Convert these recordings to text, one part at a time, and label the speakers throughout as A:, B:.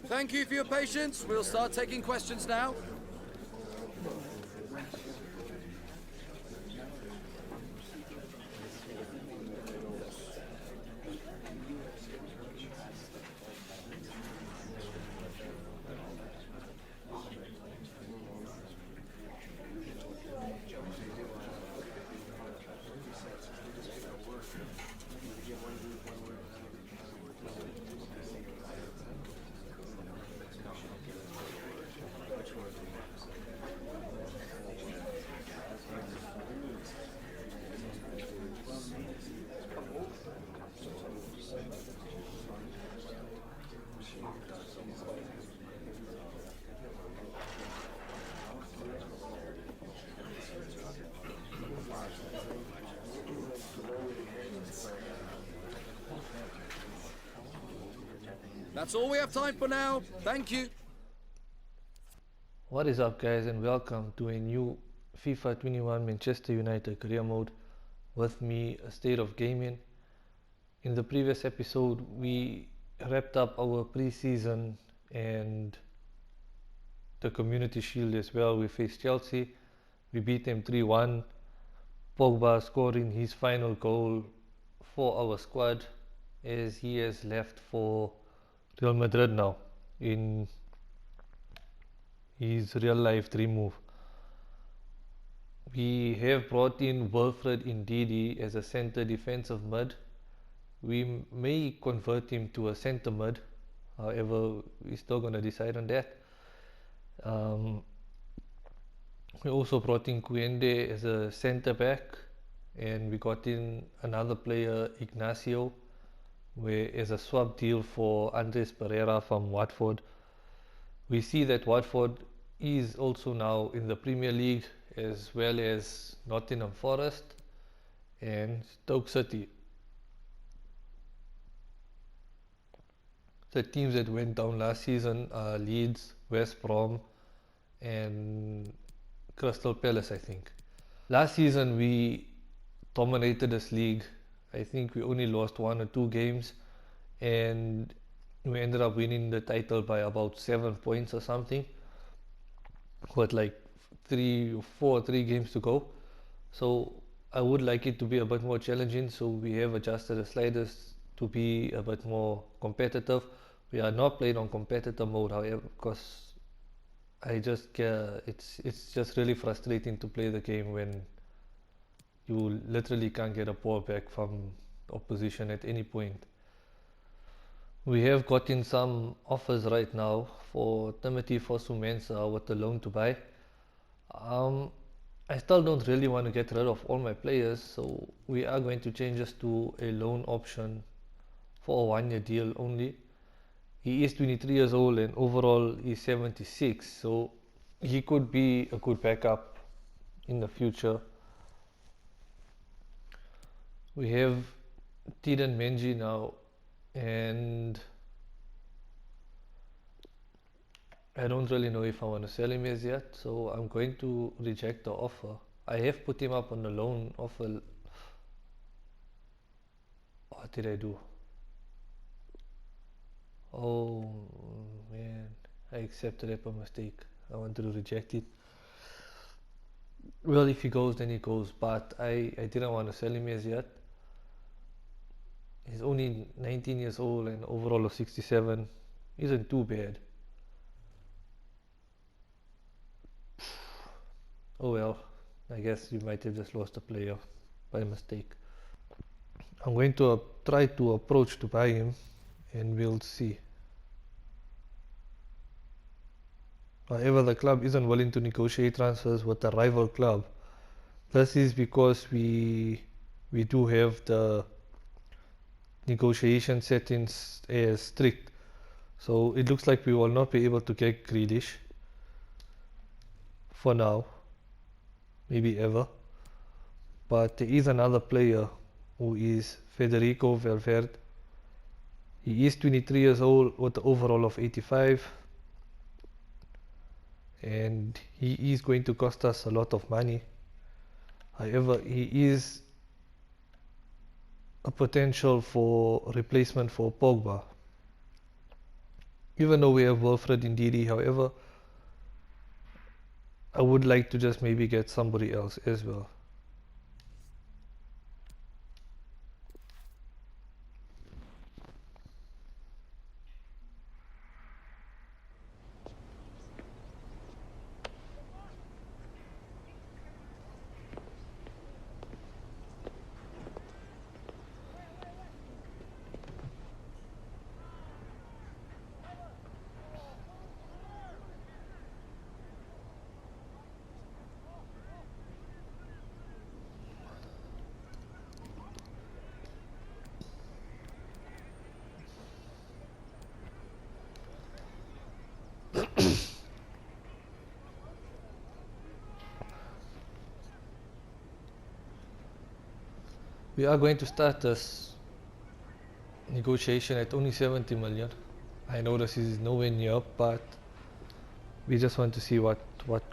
A: Thank you for your patience. We'll start taking questions now. That's all we have time for now. Thank you.
B: What is up, guys, and welcome to a new FIFA 21 Manchester United career mode with me, A State of Gaming. In the previous episode, we wrapped up our pre-season and the Community Shield as well. We faced Chelsea. We beat them 3-1. Pogba scoring his final goal for our squad as he has left for Real Madrid now in his real life dream move. We have brought in Wilfred Ndidi as a centre defensive mid. We may convert him to a centre mid, however we're still going to decide on that. We also brought in Kuende as a centre back, and we got in another player, Ignacio, as a swap deal for Andres Pereira from Watford. We see that Watford is also now in the Premier League, as well as Nottingham Forest and Stoke City. The teams that went down last season are Leeds, West Brom and Crystal Palace, I think. Last season we dominated this league. I think we only lost 1 or 2 games and we ended up winning the title by about 7 points or something with like 3 games to go. So I would like it to be a bit more challenging, so we have adjusted the sliders to be a bit more competitive. We are not playing on competitor mode, however, because it's just really frustrating to play the game when you literally can't get a ball back from opposition at any point. We have gotten some offers right now for Timothy Fosu-Mensah with the loan to buy. I still don't really want to get rid of all my players, so we are going to change this to a loan option for a 1-year deal only. He is 23 years old and overall he's 76, so he could be a good backup in the future. We have Tiden Menji now, and I don't really know if I want to sell him as yet, so I'm going to reject the offer. I have put him up on the loan offer. What did I do? Oh man, I accepted it by mistake. I wanted to reject it. Well, if he goes, then he goes, but I didn't want to sell him as yet. He's only 19 years old and overall of 67. Isn't too bad. Oh well, I guess you might have just lost a player by mistake. I'm going to try to approach to buy him and we'll see. However, the club isn't willing to negotiate transfers with a rival club. This is because we do have the negotiation settings as strict. So it looks like we will not be able to get Grealish for now, maybe ever. But there is another player who is Federico Valverde. He is 23 years old with the overall of 85. And he is going to cost us a lot of money. However, he is a potential for replacement for Pogba. even though we have Wilfred Ndidi. However, I would like to just maybe get somebody else as well. We are going to start this negotiation at only 70 million. I know this is nowhere near, but we just want to see what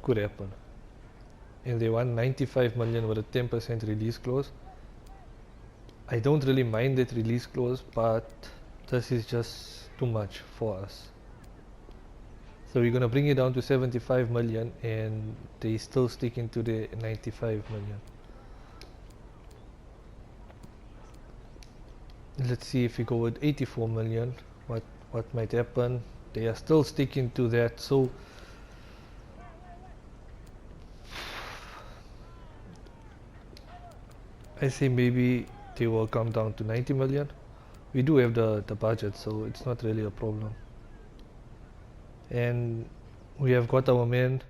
B: could happen. And they want 95 million with a 10% release clause. I don't really mind that release clause, but this is just too much for us. So we're gonna bring it down to 75 million, and they still sticking to the 95 million. Let's see if we go with 84 million, what might happen. They are still sticking to that, so I say maybe they will come down to 90 million. We do have the budget, so it's not really a problem. And we have got our man,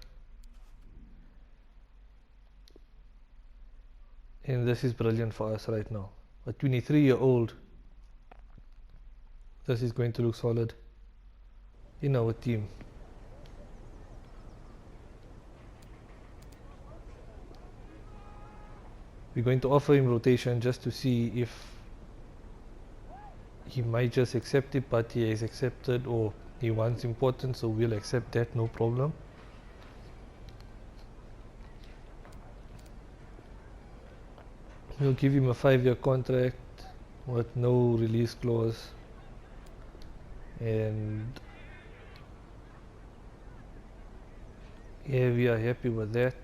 B: and this is brilliant for us right now. A 23-year-old, this is going to look solid in our team. We're going to offer him rotation just to see if he might just accept it, but he has accepted, or he wants importance, so we'll accept that, no problem. We'll give him a 5-year contract with no release clause, and yeah, we are happy with that.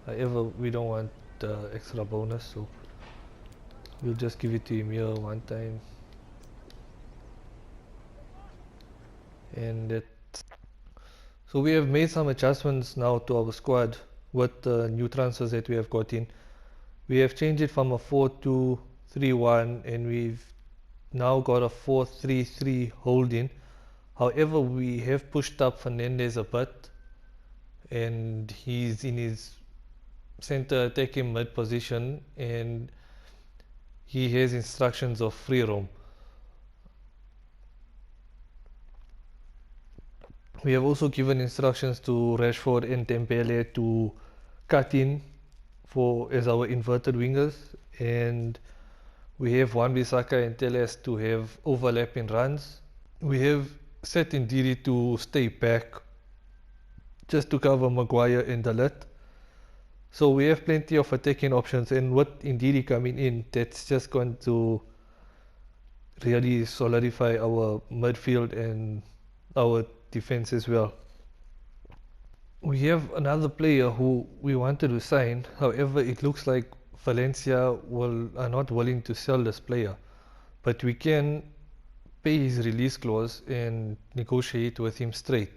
B: However, we don't want the extra bonus, so we'll just give it to him here one time. And that. So we have made some adjustments now to our squad with the new transfers that we have got in. We have changed it from a 4-2-3-1, and we've now got a 4-3-3 holding. However, we have pushed up Fernandez a bit, and he's in his center attacking mid position, and he has instructions of free roam. We have also given instructions to Rashford and Dembele to cut in as our inverted wingers, and we have Wan-Bissaka and Teles to have overlapping runs. We have set Ndidi to stay back just to cover Maguire and Dalit. So we have plenty of attacking options, and with Ndidi coming in, that's just going to really solidify our midfield and our defense as well. We have another player who we wanted to sign. However, it looks like Valencia are not willing to sell this player, but we can pay his release clause and negotiate with him straight.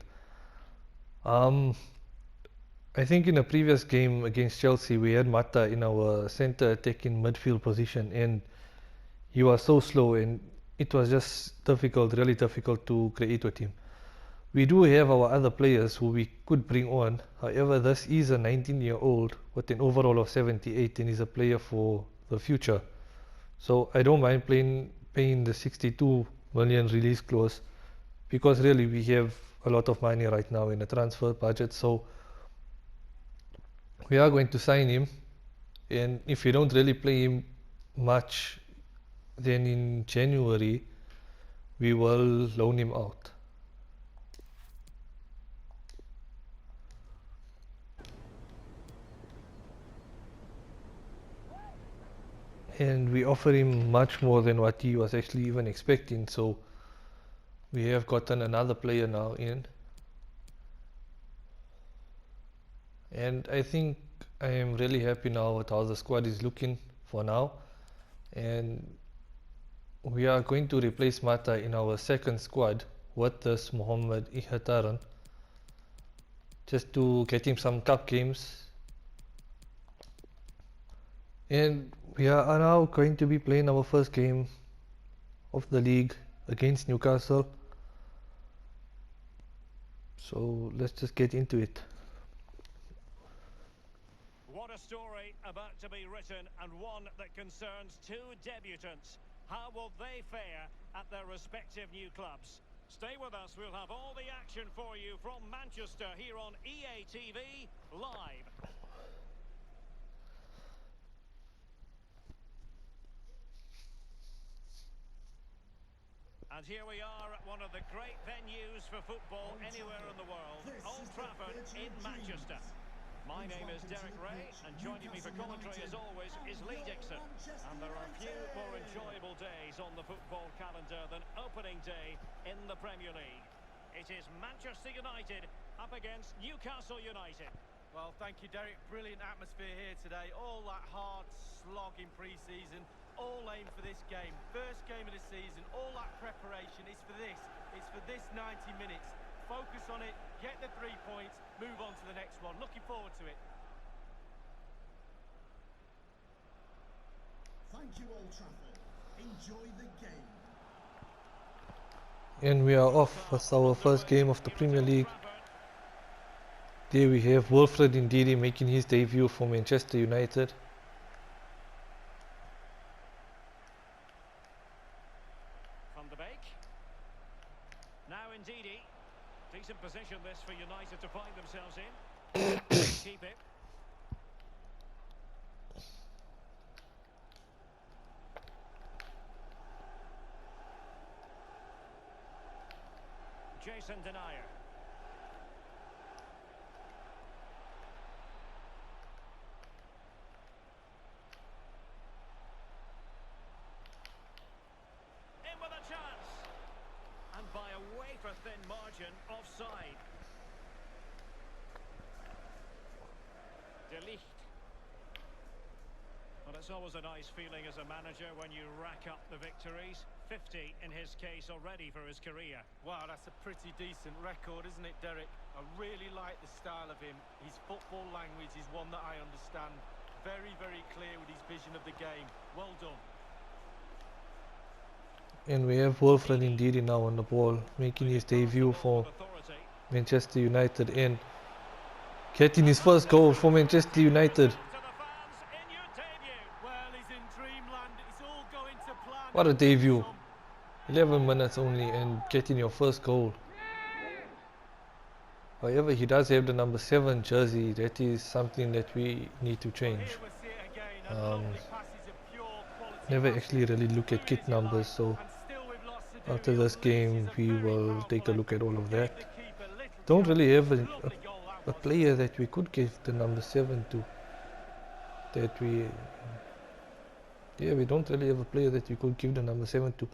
B: I think in a previous game against Chelsea, we had Mata in our center attacking midfield position, and he was so slow, and it was just difficult, really difficult to create with him. We do have our other players who we could bring on. However, this is a 19-year-old with an overall of 78, and is a player for the future. So I don't mind paying the 62 million release clause, because really we have a lot of money right now in the transfer budget. So we are going to sign him, and if we don't really play him much, then in January we will loan him out. And we offer him much more than what he was actually even expecting, so We have gotten another player now in, and I think I am really happy now with how the squad is looking for now, and we are going to replace Mata in our second squad with this Mohammed Ihataran, just to get him some cup games. And we are now going to be playing our first game of the league against Newcastle. So let's just get into it.
C: What a story about to be written, and one that concerns two debutants. How will they fare at their respective new clubs? Stay with us, we'll have all the action for you from Manchester here on EA TV Live. And here we are at one of the great venues for football anywhere in the world, Old Trafford in Manchester. My name is Derek Ray, and joining me for commentary as always is Lee Dixon. And there are few more enjoyable days on the football calendar than opening day in the Premier League. It is Manchester United up against Newcastle United.
D: Well, thank you, Derek. Brilliant atmosphere here today. All that hard slog in pre-season, all aimed for this game. First game of the season, all that preparation is for this. It's for this 90 minutes. Focus on it, get the 3 points, move on to the next one. Looking forward to it.
E: Thank you, Old Trafford. Enjoy the game.
B: And we are off with our first game of the Premier League. There we have Wilfred Ndidi making his debut for Manchester United.
C: Van de Beek. Now Ndidi. Decent position this for United to find themselves in. Keep it. Jason Denier. In with a chance. And by a wafer-thin margin, offside. De Ligt. Well, it's always a nice feeling as a manager when you rack up the victories. 50 in his case already for his career.
D: Wow, that's a pretty decent record, isn't it, Derek? I really like the style of him. His football language is one that I understand. Very, very clear with his vision of the game. Well done.
B: And we have Wilfred Ndidi now on the ball, making his debut for Manchester United and getting his first goal for Manchester United.
D: Well, he's in dreamland. It's all going to plan.
B: What a debut. 11 minutes only and getting your first goal. However, he does have the number 7 jersey. That is something that we need to change.
D: Here we see it again. A lovely passage of pure quality.
B: Never actually really look at kit numbers, so
D: And still with lots to do.
B: after this game we will take a look at all of that.
D: The keeper little
B: Don't really have
D: lovely goal that
B: a player that we could give the number 7 to. We don't really have a player that we could give the number 7 to.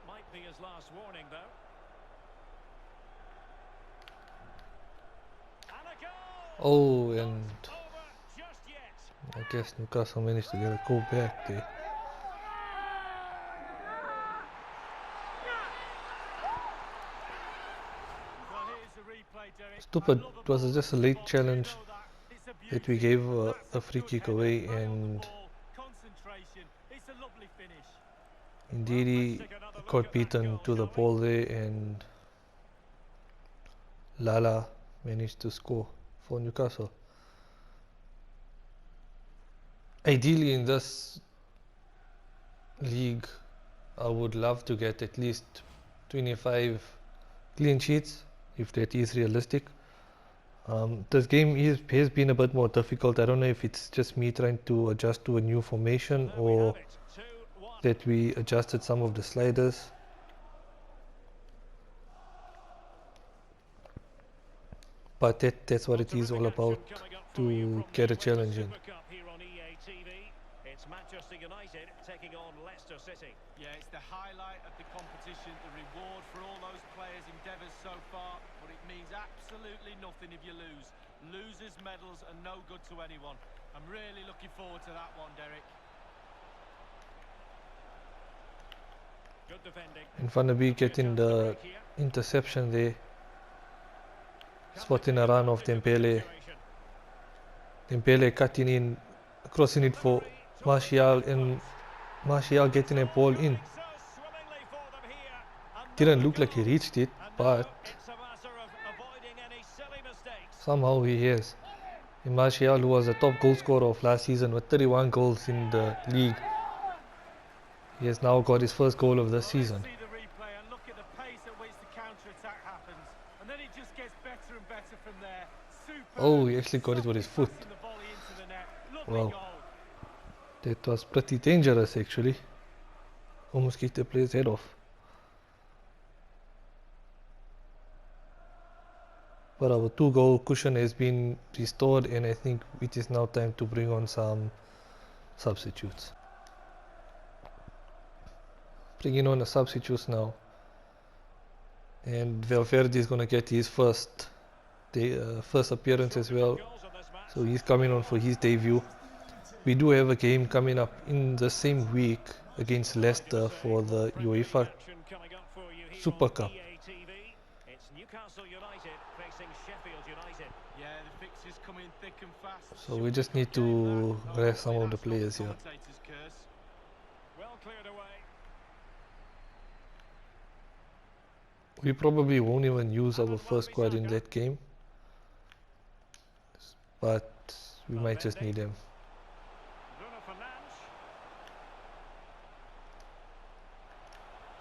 C: Might be his last warning, though. And a goal!
B: Oh, and
C: Over just yet.
B: I guess Newcastle managed to get a goal back there.
D: Well, here's the replay, Derek.
B: Stupid.
D: I love
B: It was just a late challenge
D: know that. It's a
B: that we
D: beauty.
B: gave
D: That's
B: a free
D: good
B: kick
D: header.
B: away,
D: High on the
B: and
D: ball. Concentration. It's a lovely finish.
B: indeed he got beaten to the ball there, and Lala managed to score for Newcastle. Ideally in this league I would love to get at least 25 clean sheets, if that is realistic. This game has been a bit more difficult. I don't know if it's just me trying to adjust to a new formation,
C: There we
B: or
C: have it. 2-1.
B: that we adjusted some of the sliders. But that's what it is all about, to get a challenge in.
C: Here on EA TV, it's Manchester United taking on Leicester City.
D: Yeah, it's the highlight of the competition, the reward for all those players' endeavours so far, but it means absolutely nothing if you lose. Losers' medals are no good to anyone. I'm really looking forward to that one, Derek.
C: Good defending.
B: And Van der Beek getting the interception there. Spotting a run of Dembele. Dembele cutting in, crossing it for Martial, and Martial getting a ball in. Didn't look like he reached it, but somehow he has. And Martial, who was the top goal scorer of last season with 31 goals in the league, he has now got his first goal of the season.
D: See the replay and look at the pace at which the counter-attack happens, and then it just gets better and better from there.
B: Oh, he actually got it with his foot.
D: The volley into the net. Lovely
B: Wow.
D: goal.
B: That was pretty dangerous actually. Almost kicked the player's head off. But our 2-goal cushion has been restored, and I think it is now time to bring on some substitutes. Bringing on the substitutes now. And Valverde is going to get his first appearance as well. So he's coming on for his debut. We do have a game coming up in the same week against Leicester for the UEFA Super Cup.
C: It's Newcastle United facing Sheffield United.
D: Yeah, the fixtures come in thick and fast.
B: So we just need to rest some of the players here.
D: Commentator's curse.
C: Well cleared away.
B: We probably won't even use our first squad in that game, but we might just need them.
C: Bruno Fernandes.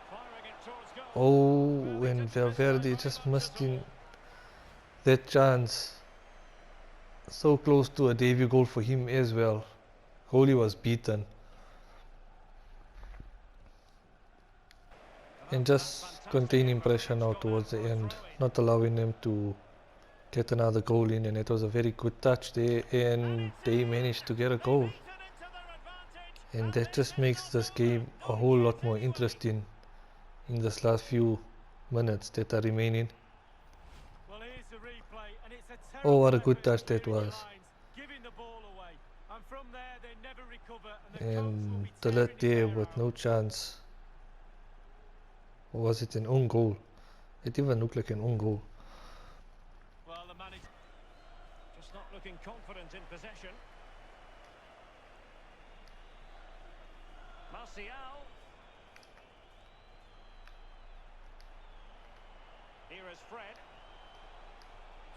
C: Firing it towards goal.
B: Oh, and Valverde just missed in that chance. So close to a debut goal for him as well. Goalie was beaten. And just containing pressure now towards the end, not allowing them to get another goal in, and it was a very good touch there, and they managed to get a goal. And that just makes this game a whole lot more interesting in this last few minutes that are remaining.
D: Well, here's the replay, and it's a
B: Oh, what a
D: terrible
B: good touch that
D: between the
B: was.
D: lines, giving the ball away. And from there, they never recover, and the coach will
B: And
D: be
B: the
D: tearing
B: left
D: his
B: there
D: hair
B: with
D: out.
B: no chance. Or was it an own goal? It even looked like an own goal.
D: Well, the manager.
C: Just not looking confident in possession. Martial. Here is Fred.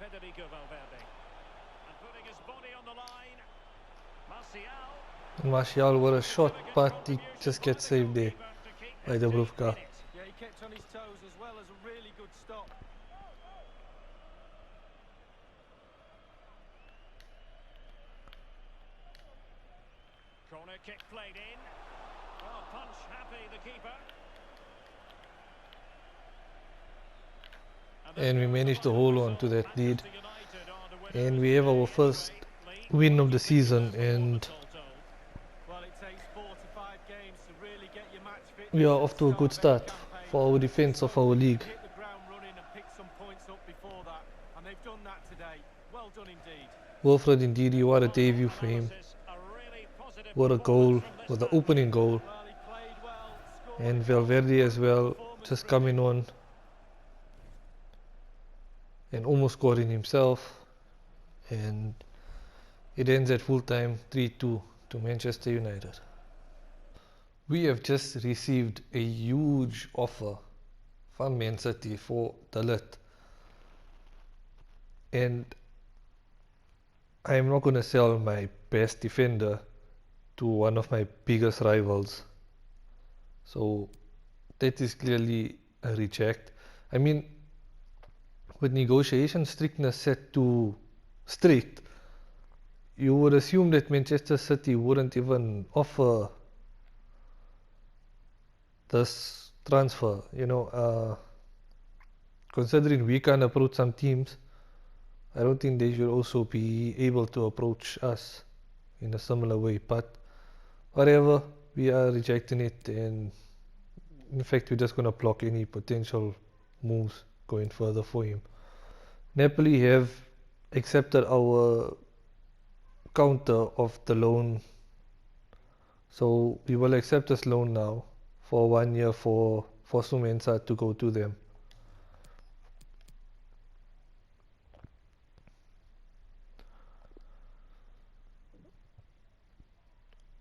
C: Federico Valverde. And putting his body on the line. Martial.
B: And Martial with a shot, but he just gets saved there by the Brufka.
D: Yeah, he kept on his toes as well as a really good stop.
C: Corner kick played in. Well, punch happy, the keeper.
B: And we managed to hold on to that lead. And we have our first win of the season, and
D: Well, it takes 4 to 5 games to really get your match fit.
B: we are off to a good start for our defense of our league.
D: Hit the ground running and pick some points up before that, and they've done that today. Well done indeed.
B: Wilfred Ndidi, what a debut for him. What a goal, was the opening goal.
D: Well, he played well, scored.
B: And Valverde as well, just coming on and almost scoring himself. And it ends at full time 3-2 to Manchester United. We have just received a huge offer from Man City for De Ligt. And I am not going to sell my best defender to one of my biggest rivals. So that is clearly a reject. I mean, with negotiation strictness set to strict, you would assume that Manchester City wouldn't even offer this transfer, considering we can approach some teams. I don't think they should also be able to approach us in a similar way, but whatever, we are rejecting it, and in fact we're just going to block any potential moves going further for him. Napoli have accepted our counter of the loan, so we will accept this loan now for 1 year for Sumensa to go to them.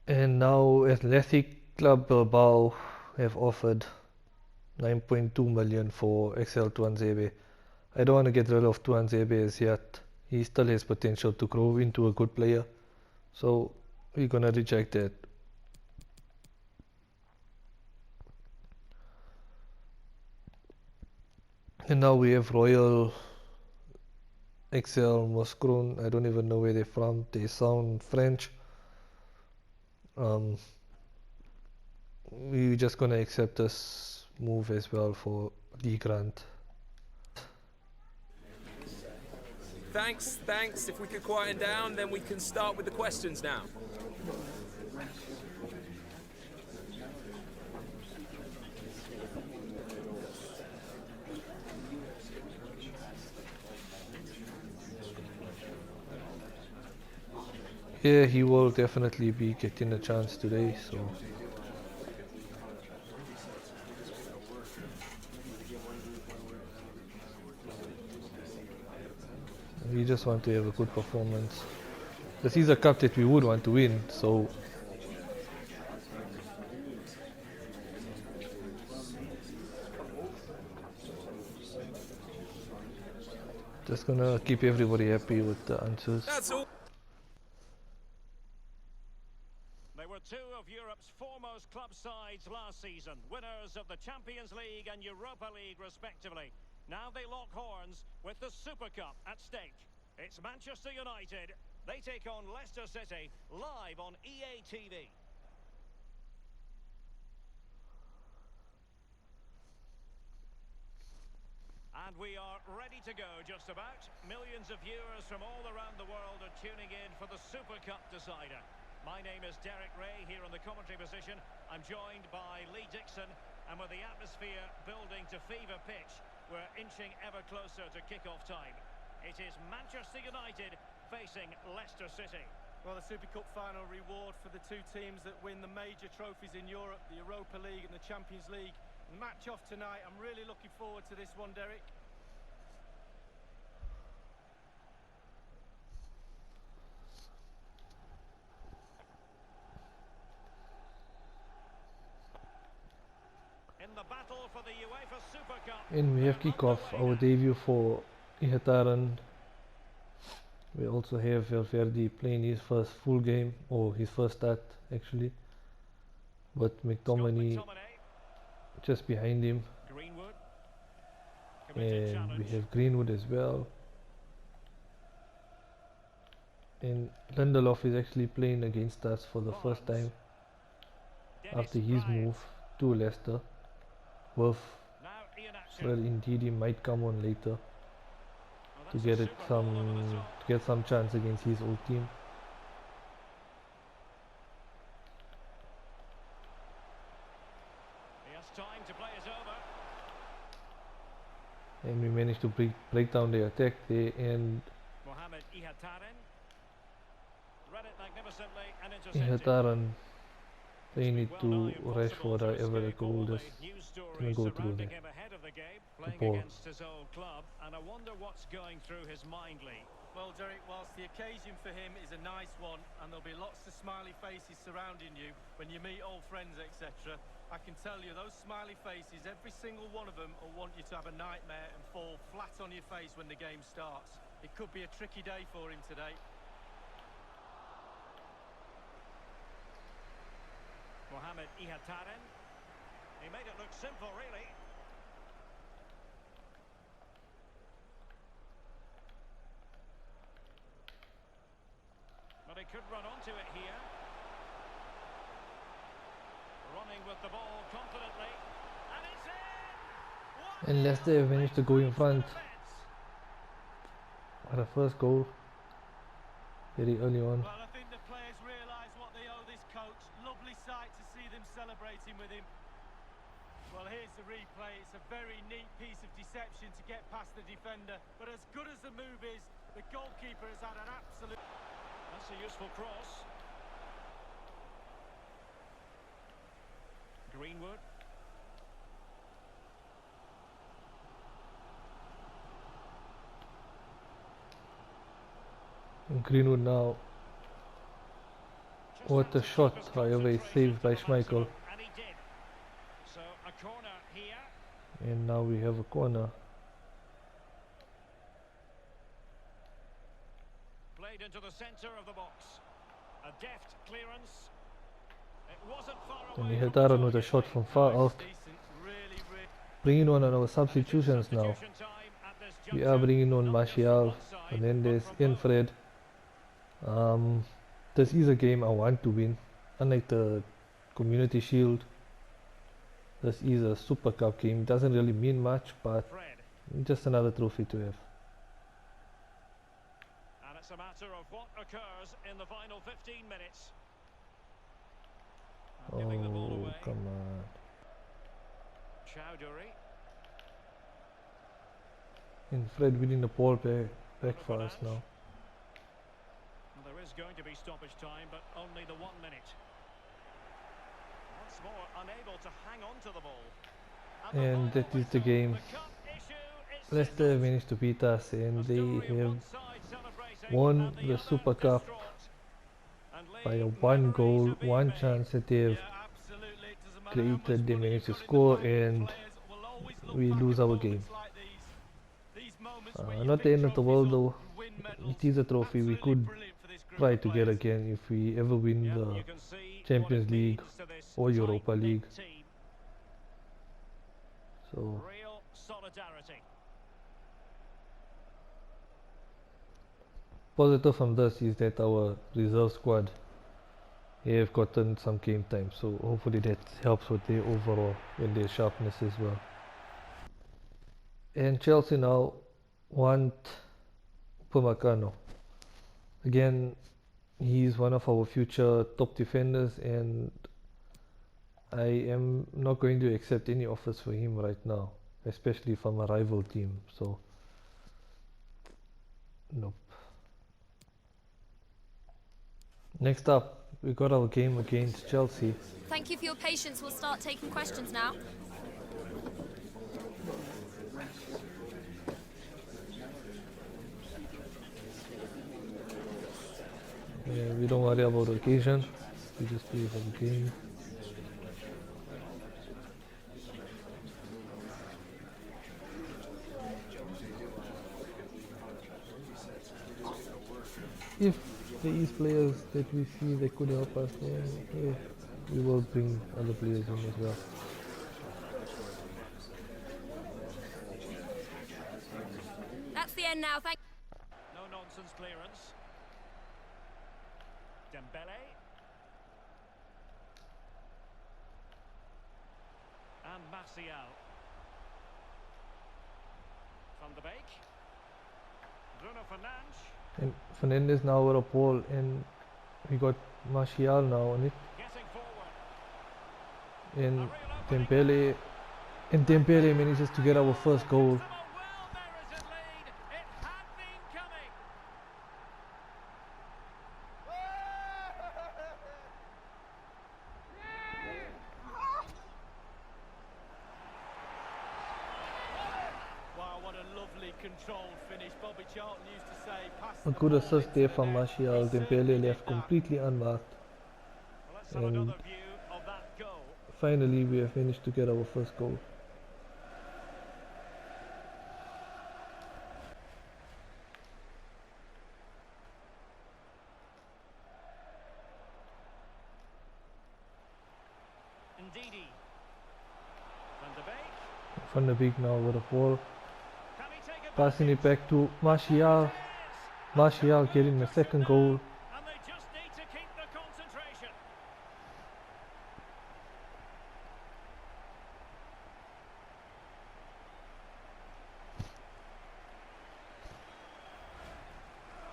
B: And now Athletic Club Bilbao have offered 9.2 million for Axel Tuanzebe. I don't want to get rid of Tuanzebe as yet. He still has potential to grow into a good player. So we're gonna reject that. And now we have Royal Excel Moskron. I don't even know where they're from. They sound French. We're just gonna accept this move as well for Lee Grant.
F: Thanks. If we could quieten down, then we can start with the questions now.
B: Yeah, he will definitely be getting a chance today, so we just want to have a good performance. This is a cup that we would want to win, so just gonna keep everybody happy with the answers.
F: That's all. They were two of Europe's foremost club sides last season, winners of the Champions League and Europa League respectively. Now they lock horns with the Super Cup at stake. It's Manchester United. They take on Leicester City live on EA TV. And we are ready to go just about. Millions of viewers from all around the world are tuning in for the Super Cup decider. My name is Derek Ray here on the commentary position. I'm joined by Lee Dixon, and with the atmosphere building to fever pitch, we're inching ever closer to kick-off time. It is Manchester United facing Leicester City.
D: Well, the Super Cup final reward for the two teams that win the major trophies in Europe, the Europa League and the Champions League. The match off tonight, I'm really looking forward to this one, Derek.
F: In the battle for the UEFA Super Cup.
B: And we have kick-off, our debut for Ihataren. We also have Valverde playing his first full game, or his first start actually, but McTominay just behind him,
F: Greenwood.
B: and we have Greenwood as well, and Lindelof is actually playing against us for the first time after his move to Leicester. Well, indeed he might come on later to get some chance against his old team.
F: He has time to play it over.
B: And we managed to break down the attack there, and
F: Mohamed Ihataren read it magnificently and intercepted.
B: Ihataren playing it to Rashford, however the goal just didn't go through there.
F: Him ahead of the game, playing
B: ball.
F: against his old club, and I wonder what's going through his mind, Lee.
D: Well, Derek, whilst the occasion for him is a nice one, and there'll be lots of smiley faces surrounding you when you meet old friends, etc., I can tell you those smiley faces, every single one of them will want you to have a nightmare and fall flat on your face when the game starts. It could be a tricky day for him today.
F: Mohamed Ihataren. He made it look simple, really. But he could run onto it here. Running with the ball confidently. And it's in!
B: And Leicester have managed to go in front for the first goal very early on.
D: Well, I think the players realise what they owe this coach. Lovely sight to see them celebrating with him. Well, here's the replay. It's a very neat piece of deception to get past the defender. But as good as the move is, the goalkeeper has had an absolute...
C: That's a useful cross. Greenwood.
B: Greenwood now. What a shot, however, it's saved by Schmeichel.
C: And he did. So a corner here.
B: And now we have a corner.
C: Played into the centre of the box. A deft clearance. It wasn't far
B: And
C: away.
B: we had Aaron with a shot from far out.
D: Decent, really.
B: Bringing on our substitutions now.
C: Substitution time at this
B: We are
C: juncture.
B: bringing on
C: Not just
B: Martial,
C: one side,
B: Fernandes,
C: but from
B: and
C: both.
B: Fred. This is a game I want to win. Unlike the Community Shield, this is a Super Cup game. Doesn't really mean much, but
C: Fred.
B: just another trophy to have.
C: And it's a matter of what occurs in the final 15 minutes. And giving the ball
B: Oh,
C: away.
B: come on.
C: Chowdhury.
B: And Fred winning the ball back for us now.
C: Well, there is going to be stoppage time, but only the 1 minute. Once more, unable to hang on to the ball.
B: And
C: the
B: that
C: final
B: is the
C: whistle.
B: game.
C: The cup issue is
B: Leicester
C: settled.
B: managed to beat us,
C: A
B: and
C: story
B: they
C: of
B: have
C: one side celebrating
B: won
C: and
B: the
C: other
B: Super Cup
C: distraught. And
B: by a
C: leave
B: one
C: memories
B: goal,
C: of being
B: one
C: made.
B: chance that they have
D: Yeah, absolutely. It doesn't matter how much
B: created. They
D: money
B: managed to
D: you've got in the
B: score,
D: bank,
B: and
D: players will always look
B: we
D: back
B: lose
D: at
B: our
D: moments
B: game.
D: like these moments where you
B: Not the
D: pick
B: end of the
D: trophies
B: world
D: up,
B: though.
D: you win medals.
B: It is a trophy. We
D: Absolutely
B: could
D: brilliant for this group
B: try
D: of
B: to get
D: players.
B: again if we ever win
C: Yeah,
B: the
C: you can see
B: Champions
C: what it
B: League
C: means to this
B: or Europa
C: tight-knit
B: League.
C: team.
B: So
C: Real solidarity.
B: positive from this is that our reserve squad have gotten some game time. So hopefully that helps with their overall and their sharpness as well. And Chelsea now want Upamecano. Again, he's one of our future top defenders, and I am not going to accept any offers for him right now, especially from a rival team. So, nope. Next up, we got our game against Chelsea.
G: Thank you for your patience. We'll start taking questions now.
B: Yeah, we don't worry about the occasion. We just play for the game. If there is players that we see that could help us, then yeah, we will bring other players in as well.
G: That's the end now. Thank.
C: No nonsense clearance. Dembele. And Martial. Van de Beek. Bruno Fernandes.
B: And Fernandes now with a ball, and we got Martial now on it,
C: Getting forward.
B: and Dembele, manages to get our first goal.
C: To a well-merited lead. It had been coming.
D: Wow, what a lovely controlled finish. Bobby Charlton used to say, pass
B: A
D: the
B: good
D: ball
B: assist
D: into
B: there
D: the
B: from
D: net.
B: Martial.
D: He certainly
B: Dembele
D: did
B: left
D: that.
B: completely unmarked.
C: Well, let's have
B: And
C: another view of that goal.
B: finally, we have managed to get our first goal.
C: Ndidi. Van de Beek.
B: Van der Beek now with a ball,
C: Can he take it
B: passing it back to Martial.
C: Yes.
B: Martial getting the second goal.
C: And they just need to keep the concentration.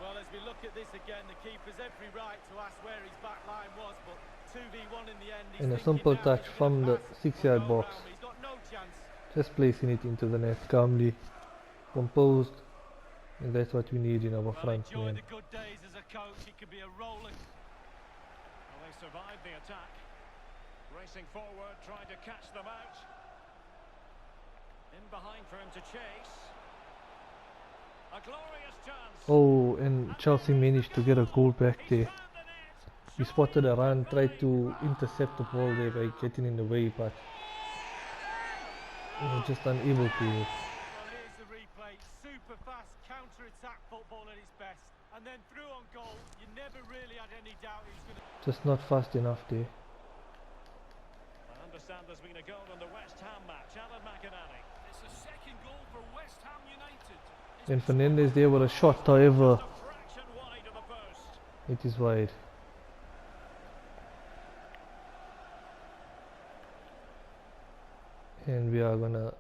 D: Well, as we look at this again, the keeper's every right to ask where his back line was, but 2v1 in the end. He's
B: And a
D: thinking
B: simple
D: now,
B: touch
D: he's gonna
B: from the
D: pass,
B: 6-yard
D: go
B: box.
D: round. He's got no chance.
B: Just placing it into the net calmly, composed, and that's what we need in our
D: Well,
B: front
D: enjoy
B: man.
D: the good days as a coach. It can be a roller.
C: Well, they survived the attack. Racing forward, trying to catch them out. In behind for him to chase. A glorious chance.
B: Oh, and Chelsea managed to get a goal back there. He spotted a run, tried to intercept the ball there by getting in the way, but he was just unable to.
D: Well, here's the replay. Super fast counter-attack football at its best. And then through on goal, you never really had any doubt he was going to...
B: Just not fast enough there.
C: I understand there's been a goal in the West Ham match. Alan McInally.
F: It's a second goal for West Ham United.
B: And Fernandes there with a shot, however,
C: A fraction wide of the post.
B: it is wide. And we are gonna
C: And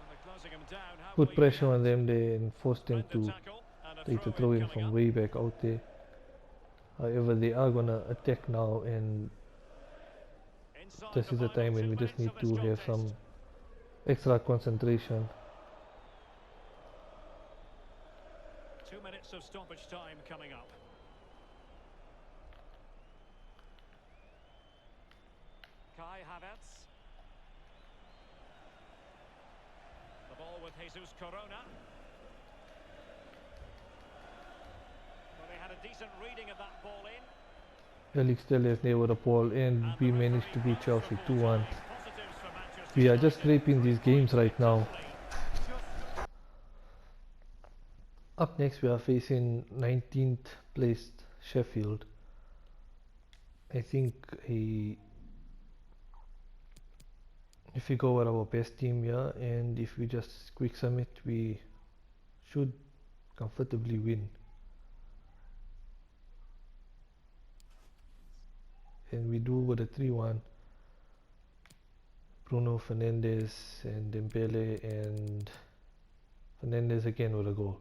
C: they're closing him down. How
B: put
C: will he
B: pressure
C: react?
B: on them there and force them
C: Splendid
B: to
C: tackle and a
B: take the
C: throw-in
B: throw in
C: coming
B: from
C: up.
B: way back out there. However, they are gonna attack now, and
C: Inside
B: this is the
C: final
B: time when
C: 2
B: we just need
C: minutes of
B: to
C: this
B: have
C: contest.
B: some extra concentration.
C: 2 minutes of stoppage time coming up. Kai Havertz. The ball with Jesus Corona. Well, they had a decent reading of that ball in.
B: Felix Telles there with the ball, and
C: And
B: we
C: the
B: managed to
C: referee
B: beat
C: calls for
B: Chelsea
C: full
B: 2-1.
C: time. Positives for Manchester
B: We are just
C: United.
B: scraping these games right now.
D: Just
B: Up next, we are facing 19th placed Sheffield. I think if we go with our best team here, and if we just quick submit, we should comfortably win. And we do with a 3-1. Bruno Fernandes and Dembele, and Fernandes again with a goal.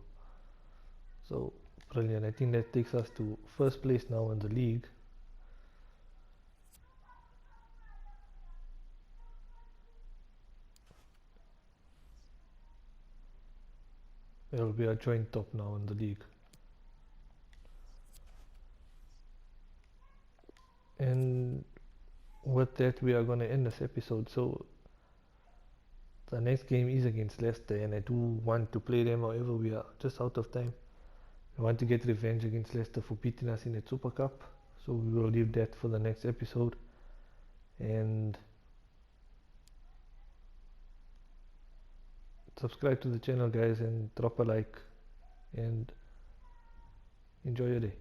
B: So brilliant. I think that takes us to first place now in the league. Well, we are joint top now in the league. And with that, we are going to end this episode. So the next game is against Leicester, and I do want to play them. However, we are just out of time. I want to get revenge against Leicester for beating us in the Super Cup. So we will leave that for the next episode. And subscribe to the channel, guys, and drop a like, and enjoy your day.